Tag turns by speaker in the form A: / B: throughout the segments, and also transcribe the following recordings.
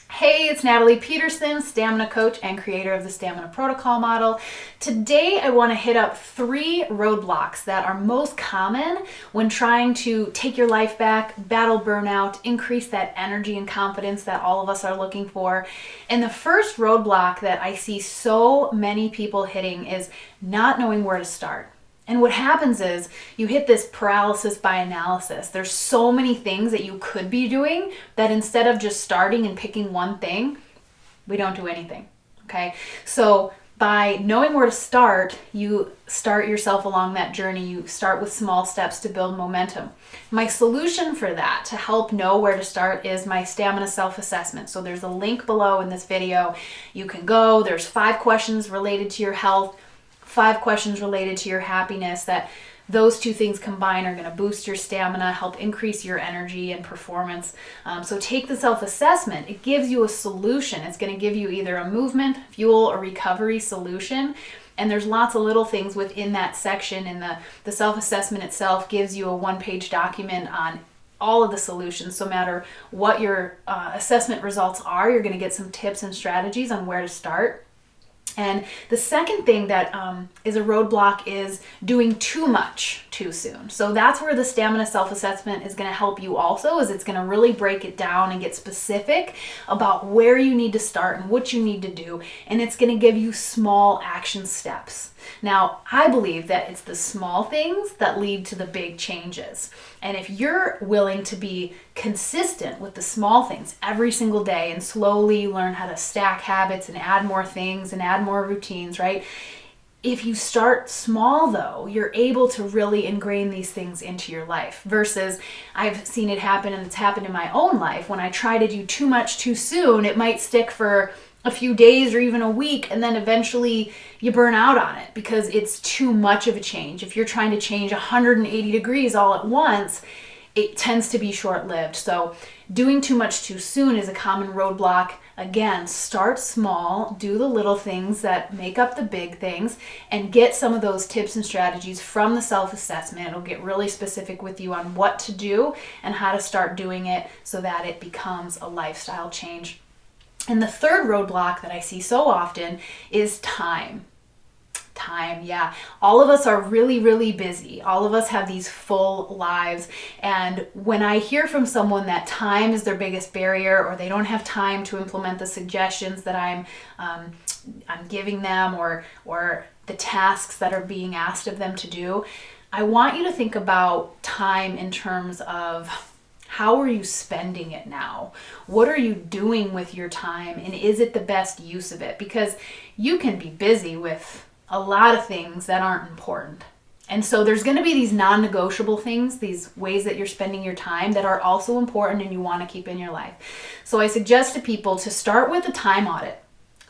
A: Hey, it's Natalie Peterson, stamina coach and creator of the Stamina Protocol model. Today, I want to hit up 3 roadblocks that are most common when trying to take your life back, battle burnout, increase that energy and confidence that all of us are looking for. And the first roadblock that I see so many people hitting is not knowing where to start. And what happens is you hit this paralysis by analysis. There's so many things that you could be doing that instead of just starting and picking one thing, we don't do anything. Okay? So by knowing where to start, you start yourself along that journey. You start with small steps to build momentum. My solution for that, to help know where to start, is my stamina self-assessment. So there's a link below in this video. You can go. There's 5 questions related to your health, 5 questions related to your happiness, that those 2 things combined are going to boost your stamina, help increase your energy and performance. So take the self-assessment. It gives you a solution. It's going to give you either a movement, fuel, or recovery solution. And there's lots of little things within that section. And the self-assessment itself gives you a 1-page document on all of the solutions. So no matter what your assessment results are, you're going to get some tips and strategies on where to start. And the second thing that is a roadblock is doing too much too soon. So that's where the stamina self-assessment is going to help you also, is it's going to really break it down and get specific about where you need to start and what you need to do. And it's going to give you small action steps. Now, I believe that it's the small things that lead to the big changes. And if you're willing to be consistent with the small things every single day and slowly learn how to stack habits and add more things and add more routines, right? If you start small, though, you're able to really ingrain these things into your life, versus I've seen it happen, and it's happened in my own life. When I try to do too much too soon, it might stick for a few days or even a week, and then eventually you burn out on it because it's too much of a change. If you're trying to change 180 degrees all at once, it tends to be short-lived. So doing too much too soon is a common roadblock. Again, start small, do the little things that make up the big things, and get some of those tips and strategies from the self-assessment. It'll get really specific with you on what to do and how to start doing it so that it becomes a lifestyle change. And the third roadblock that I see so often is time. Yeah. All of us are really, really busy. All of us have these full lives. And when I hear from someone that time is their biggest barrier, or they don't have time to implement the suggestions that I'm giving them, or the tasks that are being asked of them to do, I want you to think about time in terms of, how are you spending it now? What are you doing with your time? And is it the best use of it? Because you can be busy with a lot of things that aren't important. And so there's going to be these non-negotiable things, these ways that you're spending your time that are also important and you want to keep in your life. So I suggest to people to start with a time audit.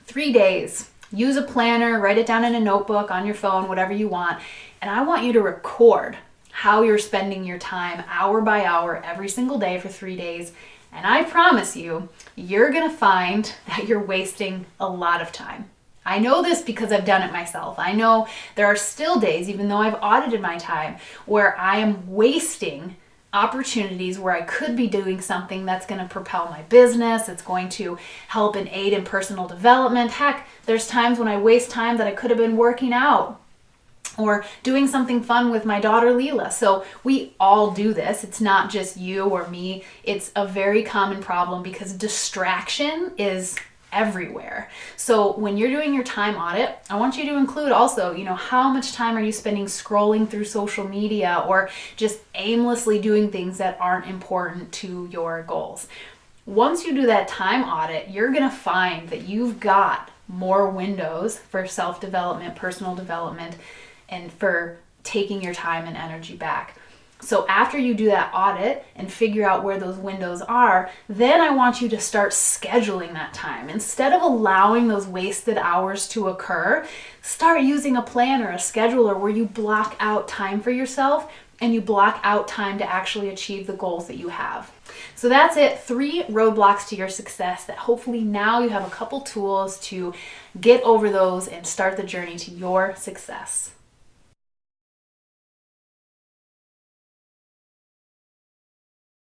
A: 3 days. Use a planner, write it down in a notebook, on your phone, whatever you want. And I want you to record how you're spending your time hour by hour every single day for 3 days. And I promise you, you're going to find that you're wasting a lot of time. I know this because I've done it myself. I know there are still days, even though I've audited my time, where I am wasting opportunities where I could be doing something that's going to propel my business. It's going to help and aid in personal development. Heck, there's times when I waste time that I could have been working out or doing something fun with my daughter Leela. So we all do this. It's not just you or me. It's a very common problem because distraction is everywhere. So when you're doing your time audit, I want you to include also, how much time are you spending scrolling through social media or just aimlessly doing things that aren't important to your goals. Once you do that time audit, you're going to find that you've got more windows for self-development, personal development, and for taking your time and energy back. So after you do that audit and figure out where those windows are, then I want you to start scheduling that time. Instead of allowing those wasted hours to occur, start using a planner, a scheduler where you block out time for yourself and you block out time to actually achieve the goals that you have. So that's it. 3 roadblocks to your success that hopefully now you have a couple tools to get over those and start the journey to your success.